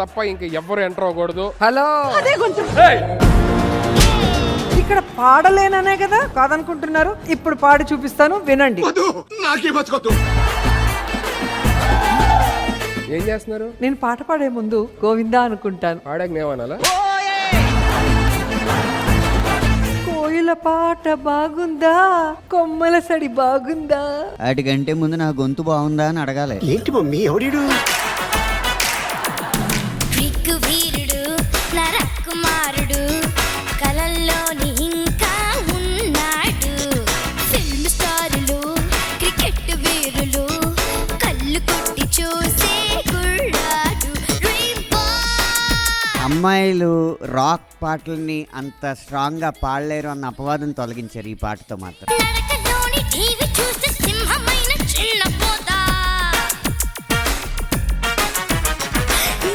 తప్ప ఇంక ఎవ్వరు ఎంటర్ అవ్వకూడదు. హలో, అదే గొంతు. ఏయ్! ఇక్కడ పాడలేననే కదా కాదనుకుంటున్నారు. ఇప్పుడు పాడి చూపిస్తాను, వినండి. ఏం చేస్తున్నారు? నేను పాట పాడే ముందు గోవిందా అనుకుంటాను. పాడాక నేమనాలా? కోయిల పాట బాగుందా, కొమ్మల సడి బాగుందా? వాటికంటే ముందు నా గొంతు బాగుందా అని అడగాలి. ఏంటి మమ్మీ ఎవడీడు? గ్రీకు వీరుడు నరకుమారుడు కలల్లోని ఇంకా ఉన్నాడు. ఫిల్మ్ స్టారులు క్రికెట్ వీరులు కళ్ళు కొట్టి చూసే గుళ్ళాడు. అమ్మాయిలు రాక్ పాటల్ని అంత స్ట్రాంగ్ గా పాడలేరు అన్న అపవాదం తొలగించారు ఈ పాటతో మాత్రం. నరకలోని టీవీ చూస్తే సింహమైన చిన్న పోత,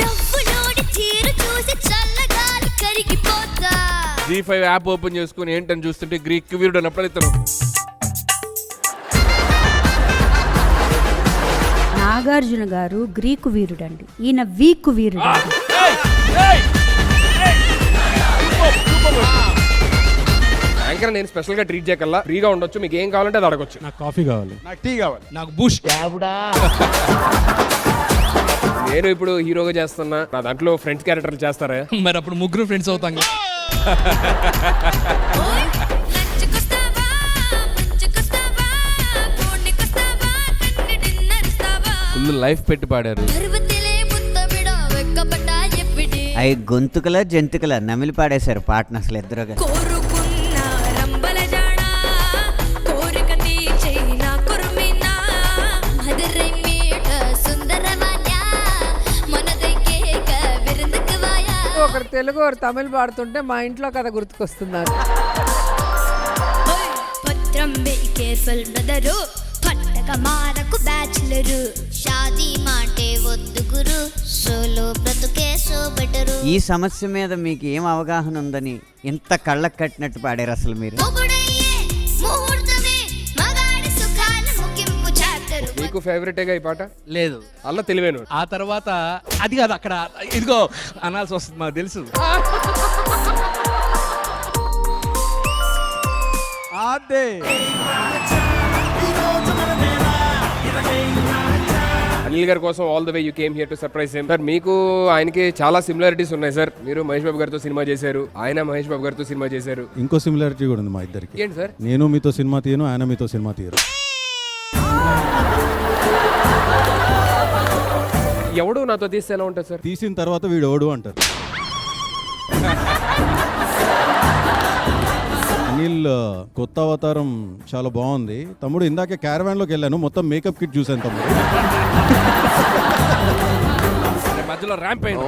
నవ్వులోని తీరు చూసి చల్లగాలి కరిగిపోతా. G5 యాప్ ఓపెన్ చేసుకుని ఏంటని చూస్తుంటే గ్రీక్ వీరుడు అన్నప్పుడు ఇతను నాగార్జున గారు గ్రీకు వీరుడండి, ఈయన వీకు వీరుడు. యాంకర్ నేను స్పెషల్ గా ట్రీట్ చేయగల, ఫ్రీగా ఉండొచ్చు, మీకు ఏం కావాలంటే అది అడగొచ్చు. నాకు కాఫీ కావాలి, నాకు టీ కావాలి, నాకు బూస్ట్. నేను ఇప్పుడు హీరోగా చేస్తున్నా, నా దాంట్లో ఫ్రెండ్స్ క్యారెక్టర్లు చేస్తారా? మరి అప్పుడు ముగ్గురు ఫ్రెండ్స్ అవుతాం. ఓయ్ లంచ్కొస్తావా, మంచుకొస్తావా, కోడికొస్తావా, కన్ని డిన్నర్ ఇస్తావా. ఫుల్ లైఫ్ పెట్టి పాడారు. పర్వతిలే ముత్తమిడ వెక్కపడ్డా ఎప్పిడి. అవి గొంతుకల జంతుకల నమిలి పాడేశారు పాటను అసలు ఇద్దరుగా. కోరుకున్న రంబల జాడా కోరిక తీర్చేన కుర్మిన మధురై మీట సుందరవాన్యా మనదైకేక విరందకవాయా. ఒకరు తెలుగు ఒకరు తమిళ్ పాడుతుంటే మా ఇంట్లో కథ గుర్తుకొస్తున్నారు. పత్రం బి కేర్ఫుల్ బ్రదరు పట్టక మారకు బ్యాచులరు షాదీ మాటే వద్దు గురు సోలో బ్రతుకే సో బెటరు. ఈ సమస్య మీద మీకు ఏం అవగాహన ఉందని ఇంత కళ్ళకు కట్టినట్టు పాడారు అసలు మీరు. మొగుడయ్యే ముహూర్తమే మగాడి సుఖాల ముగింపు చాప్టరు. మీకు ఫేవరెటేగా ఈ పాట? లేదు, అలా తెలివేను. ఆ తర్వాత అది కాదు, అక్కడ ఇదిగో అనాల్సి వస్తుంది, మాకు తెలుసు. అదే అనిల్ గారి కోసం all the way you came here to surprise him. Sir మీకు ఆయనకి చాలా సిమిలారిటీస్ ఉన్నాయి సార్. మీరు మహేష్ బాబు గారితో సినిమా చేశారు, ఆయన మహేష్ బాబు గారితో సినిమా చేశారు. ఇంకో సిమిలారిటీ కూడా ఉంది మా ఇద్దరికి. ఏంటి సార్? నేను మీతో సినిమా తీయను, ఆయన మీతో సినిమా తీయరు. ఎవడు నాతో తీస్తే ఎలా ఉంటుంది సార్? తీసిన తర్వాత వీడు ఓడు అంటారు. అనిల్ కొత్త అవతారం చాలా బాగుంది తమ్ముడు. ఇందాకే క్యారవాన్ లోకి వెళ్ళాను, మొత్తం మేకప్ కిట్ చూసాను తమ్ముడు. మధ్యలో ర్యాంప్ అయింది.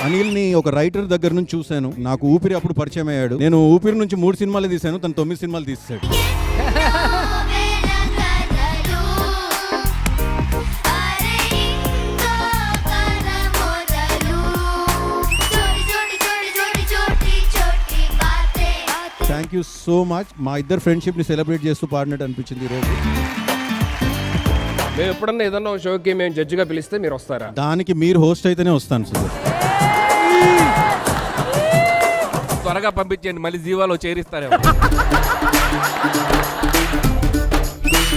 అనిల్ ని ఒక రైటర్ దగ్గర నుంచి చూశాను. నాకు ఊపిరి అప్పుడు పరిచయం అయ్యాడు. నేను ఊపిరి నుంచి 3 సినిమాలు తీశాను, తను 9 సినిమాలు తీసాడు. Thank you so much. మా ఇద్దరు ఫ్రెండ్షిప్ ని సెలబ్రేట్ చేస్తూ పాడినట్టు అనిపించింది ఈరోజు. మేము ఎప్పుడన్నా ఏదన్నా షోకి మేము జడ్జిగా పిలిస్తే మీరు వస్తారా? దానికి మీరు హోస్ట్ అయితేనే వస్తాను సార్. త్వరగా పంపించండి, మళ్ళీ జీవాలో చేరిస్తారేమో.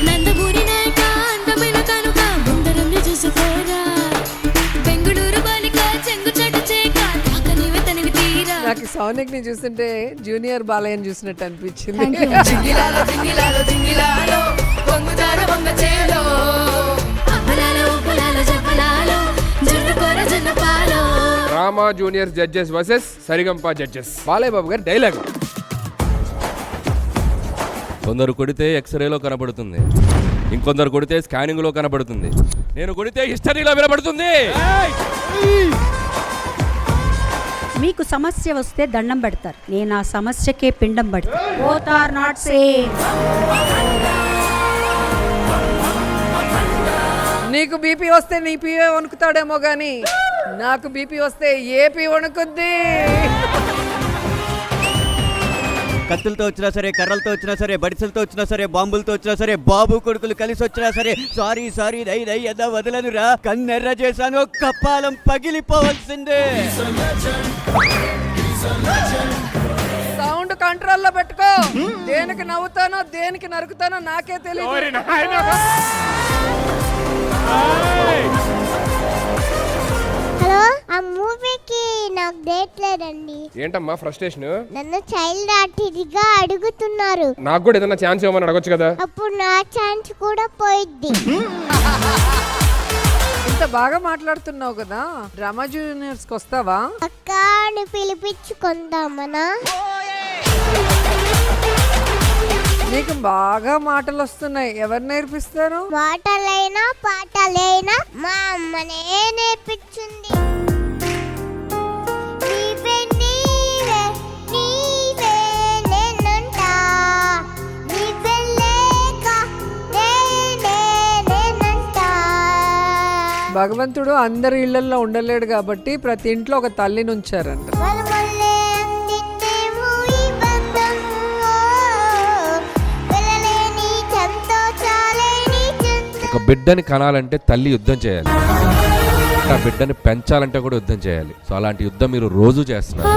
నందమూరి నాయక అందమైన కనుక ముందరంని చూసుకోరా. బెంగళూరు బాలిక చెంగు చెట్టు చేక తాకనివి తనివి తీరా. నాకు సౌనిక్ ని చూస్తుంటే జూనియర్ బాలయ్యని చూసినట్టు అనిపించింది. జింగిలాలో జింగిలాలో జింగిలాలో వంగుదార వంగ చేలో అబ్బలాలో ఉబ్బలాలో జబ్బలాలో జుర్రుకోర జన్నపాలో. Drama junior judges versus Sa Re Ga Ma Pa judges. Balayya Babu గారి డైలాగ్. కొందరు కొడితే ఎక్స్రేలో కనబడుతుంది, ఇంకొందరు కొడితే స్కానింగ్ లో కనబడుతుంది, నేను కొడితే హిస్టరీలో వినబడుతుంది. మీకు సమస్య వస్తే దండం పెడతారు, నేను ఆ సమస్యకే పిండం పెడతాను. Both are not same. నీకు బీపీ వస్తే నీ పిఏ వణుకుతాడేమో గాని నాకు బీపీ వస్తే ఏపీ వణుకుద్ది. కత్తులతో వచ్చినా సరే, కర్రలతో వచ్చినా సరే, బడిసలతో వచ్చినా సరే, బాంబులతో వచ్చినా సరే, బాబు కొడుకులు కలిసి వచ్చినా సరే, సారీ సారీ దై దై ఎదా వదలనురా, కన్నెర్ర చేశాను, కప్పాలం పగిలిపోవాల్సిందే. సౌండ్ కంట్రోల్లో పెట్టుకో. దేనికి నవ్వుతానో దేనికి నరుకుతానో నాకే తెలియదు. హలో, ఆ మూవీకి నాకు డేట్ లేదండి. ఏంటమ్మా ఫ్రస్ట్రేషన్? నన్ను చైల్డ్ ఆర్టిస్ట్గా అడుగుతున్నారు. నాకు కూడా ఏదైనా ఛాన్స్ ఇవ్వమని అడగొచ్చు కదా. అప్పుడు నా ఛాన్స్ కూడా పోయిద్ది. ఇంత బాగా మాట్లాడుతున్నావు కదా, డ్రామా జూనియర్స్ కి వస్తావా? అక్కని పిలిపించుకుందామనా? నీకు బాగా మాటలు వస్తున్నాయి, ఎవరు నేర్పిస్తారు? మాటలైనా పాటలైనా మా అమ్మనే నేర్పించింది. నీవే నీవే నీవే నేనంటా, నీవే లేక నేనే నేనంటా. భగవంతుడు అందరి ఇళ్లలో ఉండలేడు కాబట్టి ప్రతి ఇంట్లో ఒక తల్లిని ఉంచారంట. వలవల్లే అందిందేమో ఈ బంధం, వెళ్ళలేని సంతోషాలేని చంద్రం. ఒక బిడ్డని కనాలంటే తల్లి యుద్ధం చేయాలి, ఆ బిడ్డని పెంచాలంటే కూడా యుద్ధం చేయాలి. సో అలాంటి యుద్ధం మీరు రోజు చేస్తున్నారు.